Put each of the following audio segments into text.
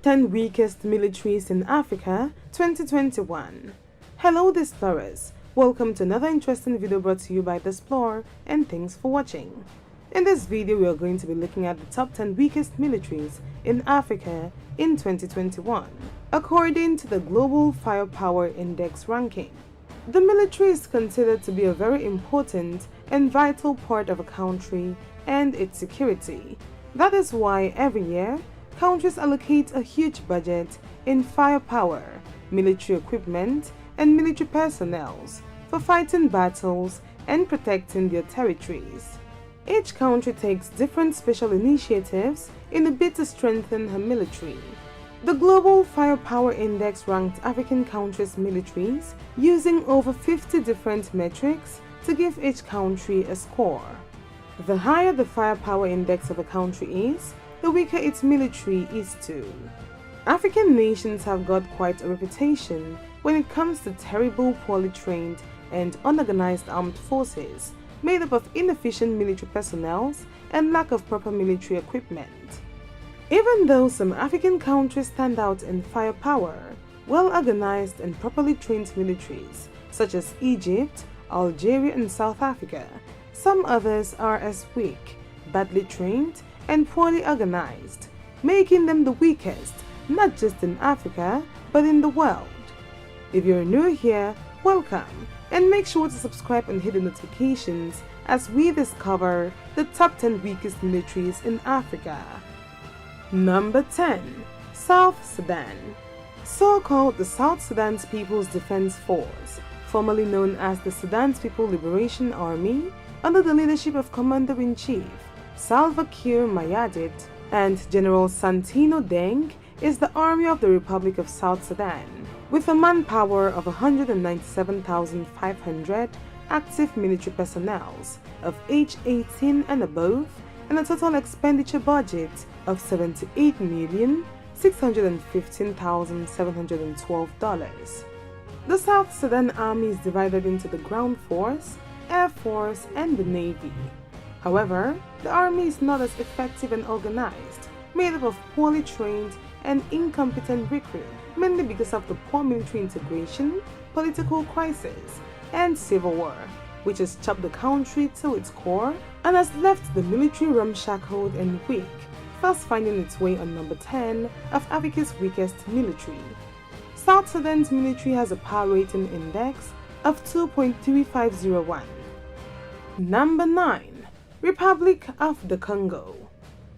10 Weakest Militaries in Africa 2021. Hello Displorers, welcome to another interesting video brought to you by Displore, and thanks for watching. In this video we are going to be looking at the top 10 weakest militaries in Africa in 2021, according to the Global Firepower Index ranking. The military is considered to be a very important and vital part of a country and its security. That is why every year, countries allocate a huge budget in firepower, military equipment, and military personnel for fighting battles and protecting their territories. Each country takes different special initiatives in a bid to strengthen her military. The Global Firepower Index ranked African countries' militaries using over 50 different metrics to give each country a score. The higher the firepower index of a country is, the weaker its military is too. African nations have got quite a reputation when it comes to terrible, poorly trained and unorganized armed forces made up of inefficient military personnel and lack of proper military equipment. Even though some African countries stand out in firepower, well-organized and properly trained militaries such as Egypt, Algeria and South Africa, some others are as weak, badly trained and poorly organized, making them the weakest, not just in Africa, but in the world. If you're new here, welcome, and make sure to subscribe and hit the notifications as we discover the top 10 weakest militaries in Africa. Number 10. South Sudan. So-called the South Sudan's People's Defense Force, formerly known as the Sudan's People Liberation Army, under the leadership of Commander-in-Chief Salva Kiir Mayardit and General Santino Deng, is the Army of the Republic of South Sudan, with a manpower of 197,500 active military personnel of age 18 and above, and a total expenditure budget of $78,615,712. The South Sudan Army is divided into the Ground Force, Air Force, and the Navy. However, the army is not as effective and organized, made up of poorly trained and incompetent recruits, mainly because of the poor military integration, political crisis, and civil war, which has chopped the country to its core and has left the military ramshackled and weak, thus finding its way on number 10 of Africa's weakest military. South Sudan's military has a power rating index of 2.3501. Number 9. Republic of the Congo.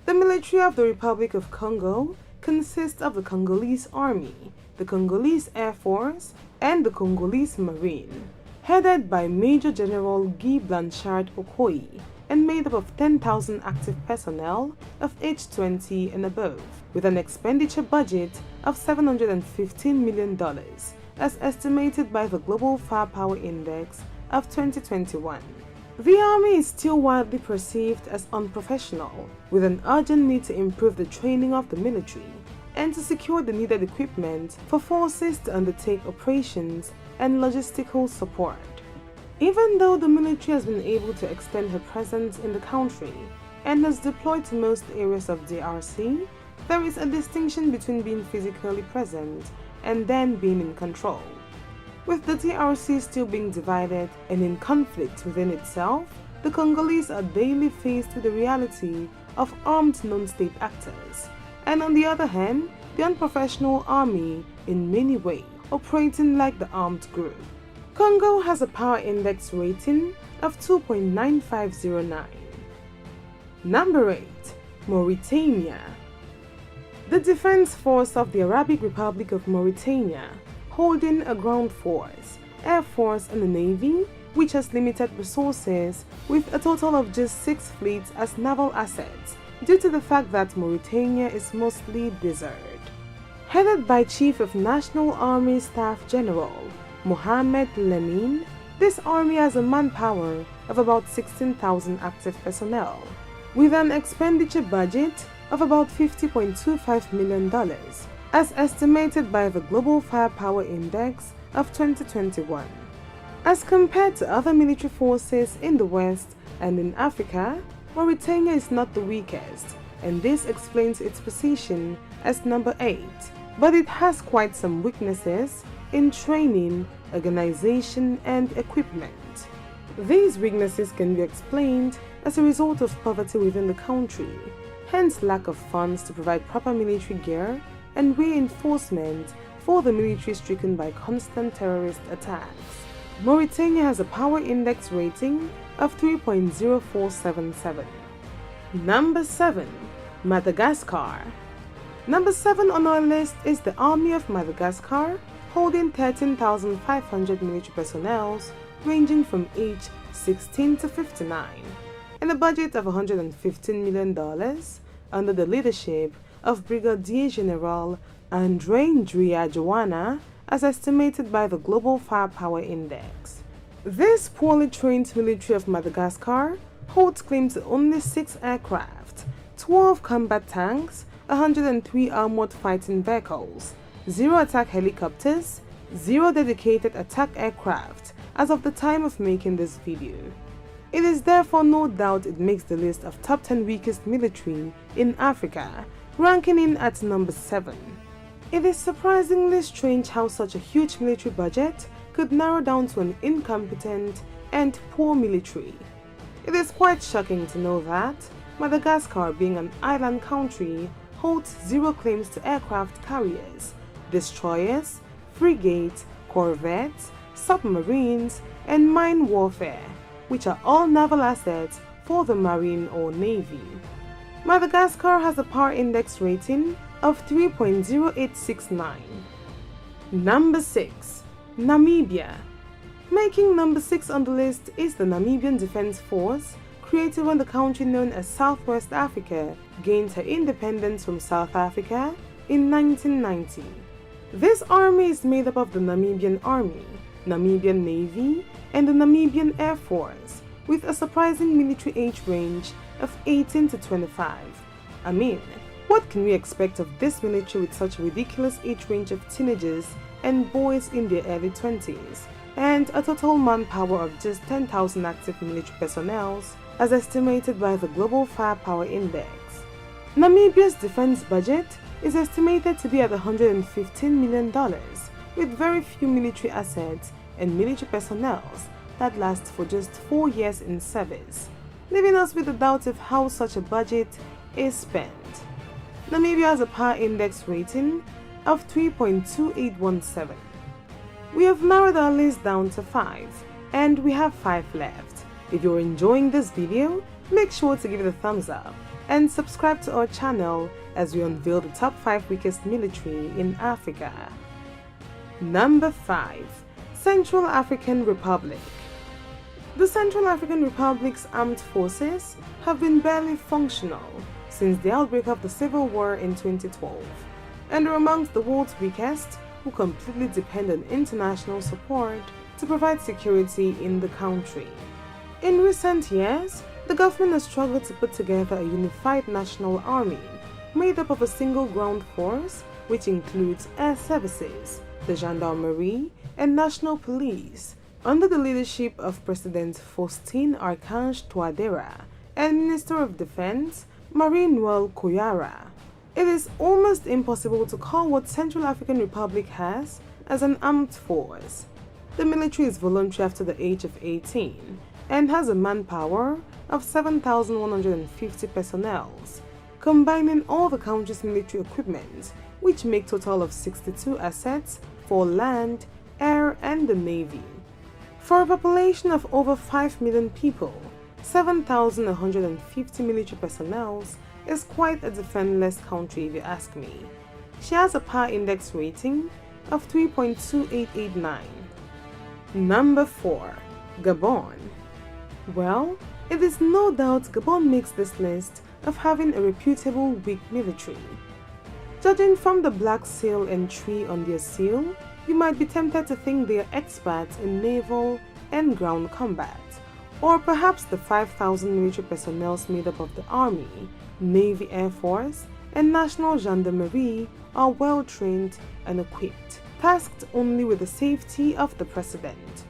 The military of the Republic of Congo consists of the Congolese Army, the Congolese Air Force, and the Congolese Marine, headed by Major General Guy Blanchard Okoye, and made up of 10,000 active personnel of age 20 and above, with an expenditure budget of $715 million, as estimated by the Global Firepower Index of 2021. The army is still widely perceived as unprofessional, with an urgent need to improve the training of the military and to secure the needed equipment for forces to undertake operations and logistical support. Even though the military has been able to extend her presence in the country and has deployed to most areas of DRC, there is a distinction between being physically present and then being in control. With the DRC still being divided and in conflict within itself, the Congolese are daily faced with the reality of armed non-state actors, and on the other hand, the unprofessional army in many ways operating like the armed group. Congo has a power index rating of 2.9509. Number 8. Mauritania. The Defense Force of the Arabic Republic of Mauritania, holding a ground force, air force and a navy, which has limited resources with a total of just 6 fleets as naval assets due to the fact that Mauritania is mostly desert. Headed by Chief of National Army Staff General Mohamed Lamine, this army has a manpower of about 16,000 active personnel, with an expenditure budget of about $50.25 million, as estimated by the Global Firepower Index of 2021. As compared to other military forces in the West and in Africa, Mauritania is not the weakest, and this explains its position as number 8, but it has quite some weaknesses in training, organization, and equipment. These weaknesses can be explained as a result of poverty within the country, hence lack of funds to provide proper military gear and reinforcement for the military stricken by constant terrorist attacks. Mauritania has a power index rating of 3.0477. Number 7. Madagascar. Number 7 on our list is the Army of Madagascar, holding 13,500 military personnel ranging from age 16 to 59, and a budget of $115 million under the leadership of Brigadier General André Ndria Joanna, as estimated by the Global Firepower Index. This poorly trained military of Madagascar holds claim to only 6 aircraft, 12 combat tanks, 103 armored fighting vehicles, 0 attack helicopters, 0 dedicated attack aircraft as of the time of making this video. It is therefore no doubt it makes the list of top 10 weakest military in Africa, ranking in at number 7. It is surprisingly strange how such a huge military budget could narrow down to an incompetent and poor military. It is quite shocking to know that Madagascar, being an island country, holds 0 claims to aircraft carriers, destroyers, frigates, corvettes, submarines, and mine warfare, which are all naval assets for the Marine or Navy. Madagascar has a power index rating of 3.0869. Number 6. Namibia. Making number 6 on the list is the Namibian Defense Force, created when the country known as Southwest Africa gained her independence from South Africa in 1990. This army is made up of the Namibian Army, Namibian Navy, and the Namibian Air Force, with a surprising military age range of 18 to 25. I mean, what can we expect of this military with such a ridiculous age range of teenagers and boys in their early 20s, and a total manpower of just 10,000 active military personnel, as estimated by the Global Firepower Index? Namibia's defense budget is estimated to be at $115 million, with very few military assets and military personnel that last for just 4 years in service, leaving us with a doubt of how such a budget is spent. Namibia has a power index rating of 3.2817. We have narrowed our list down to 5, and we have 5 left. If you're enjoying this video, make sure to give it a thumbs up and subscribe to our channel as we unveil the top 5 weakest military in Africa. Number 5. Central African Republic. The Central African Republic's armed forces have been barely functional since the outbreak of the Civil War in 2012, and are amongst the world's weakest, who completely depend on international support to provide security in the country. In recent years, the government has struggled to put together a unified national army made up of a single ground force, which includes air services, the gendarmerie, and national police, under the leadership of President Faustin Archange Touadéra and Minister of Defense Marie-Noëlle Kouyaura. It is almost impossible to call what Central African Republic has as an armed force. The military is voluntary after the age of 18 and has a manpower of 7,150 personnel, combining all the country's military equipment, which make total of 62 assets for land, air, and the navy. For a population of over 5 million people, 7,150 military personnel is quite a defenseless country if you ask me. She has a power index rating of 3.2889. Number 4. Gabon. Well, it is no doubt Gabon makes this list of having a reputable weak military. Judging from the black seal and tree on their seal, you might be tempted to think they are experts in naval and ground combat, or perhaps the 5,000 military personnel made up of the Army, Navy, Air Force, and National Gendarmerie are well trained and equipped, tasked only with the safety of the president.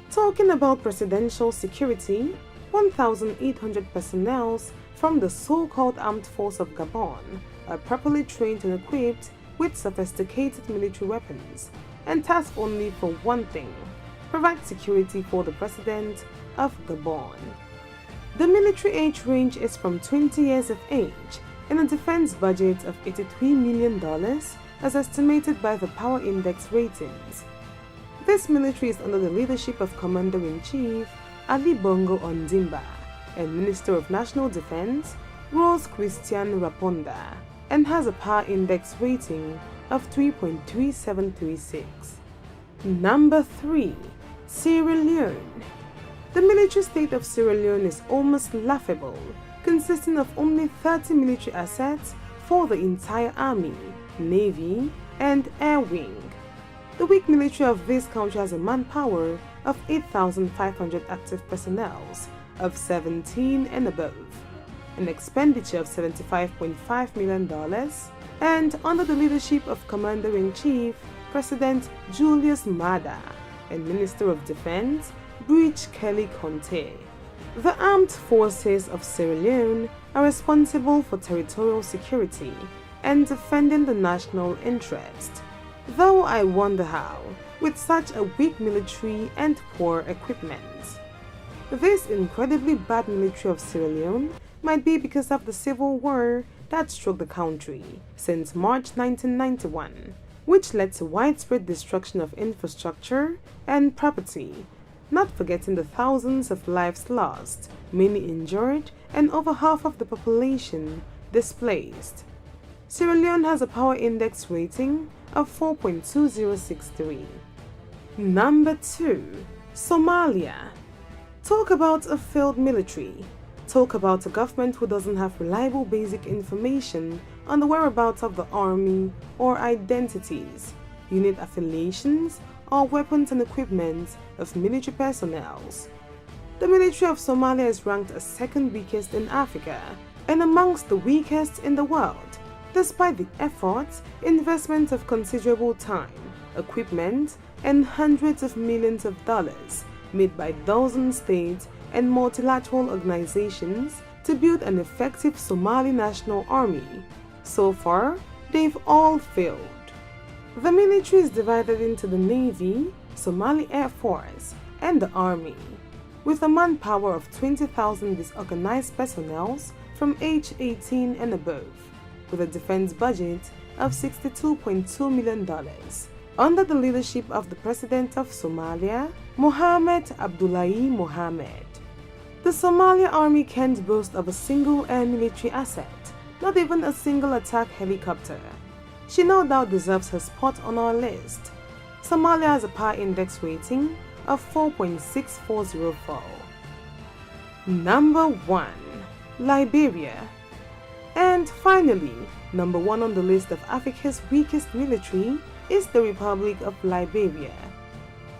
Talking about presidential security, 1,800 personnel from the so-called Armed Force of Gabon are properly trained and equipped with sophisticated military weapons and tasked only for one thing: provide security for the President of Gabon. The military age range is from 20 years of age and a defense budget of $83 million as estimated by the Power Index ratings. This military is under the leadership of Commander-in-Chief Ali Bongo Ondimba and Minister of National Defense Rose Christian Raponda and has a Power Index rating of 3.3736. Number 3. Sierra Leone. The military state of Sierra Leone is almost laughable, consisting of only 30 military assets for the entire army, navy, and air wing. The weak military of this country has a manpower of 8,500 active personnel of 17 and above, an expenditure of $75.5 million, and under the leadership of Commander-in-Chief President Julius Maada and Minister of Defense Brice Kelly Conte. The armed forces of Sierra Leone are responsible for territorial security and defending the national interest, though I wonder how, with such a weak military and poor equipment. This incredibly bad military of Sierra Leone might be because of the civil war that struck the country since March 1991, which led to widespread destruction of infrastructure and property, not forgetting the thousands of lives lost, many injured, and over half of the population displaced. Sierra Leone has a Power Index rating of 4.2063. Number 2. Somalia. Talk about a failed military. Talk about a government who doesn't have reliable basic information on the whereabouts of the army or identities, unit affiliations, or weapons and equipment of military personnel. The military of Somalia is ranked as second weakest in Africa and amongst the weakest in the world, despite the efforts, investment of considerable time, equipment, and hundreds of millions of dollars made by dozen states and multilateral organizations to build an effective Somali national army. So far, they've all failed. The military is divided into the Navy, Somali Air Force, and the Army, with a manpower of 20,000 disorganized personnel from age 18 and above, with a defense budget of $62.2 million, under the leadership of the President of Somalia, Mohamed Abdullahi Mohamed. The Somalia Army can't boast of a single air military asset, not even a single attack helicopter. She no doubt deserves her spot on our list. Somalia has a Power Index rating of 4.6404. Number 1. Liberia. And finally, number 1 on the list of Africa's weakest military is the Republic of Liberia.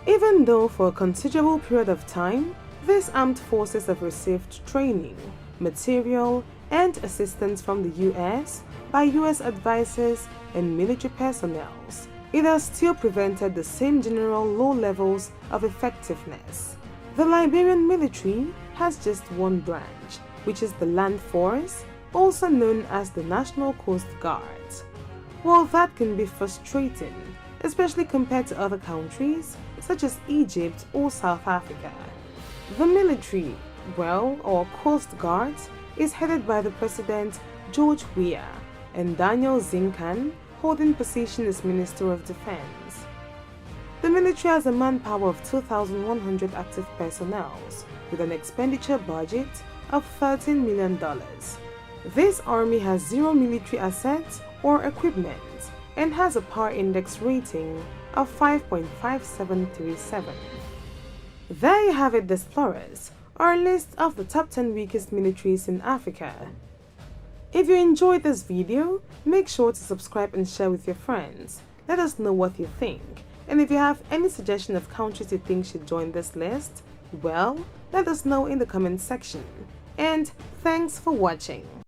Even though for a considerable period of time, these armed forces have received training, material, and assistance from the US by US advisors and military personnel, it has still prevented the same general low levels of effectiveness. The Liberian military has just one branch, which is the Land Force, also known as the National Coast Guard. While that can be frustrating, especially compared to other countries such as Egypt or South Africa, the military, or Coast Guard, is headed by the President George Weah and Daniel Zincan holding position as Minister of Defense. The military has a manpower of 2,100 active personnel with an expenditure budget of $13 million. This army has zero military assets or equipment and has a Power Index rating of 5.5737. There you have it, explorers, our list of the top 10 weakest militaries in Africa. If you enjoyed this video, make sure to subscribe and share with your friends. Let us know what you think. And if you have any suggestion of countries you think should join this list, let us know in the comment section. And thanks for watching.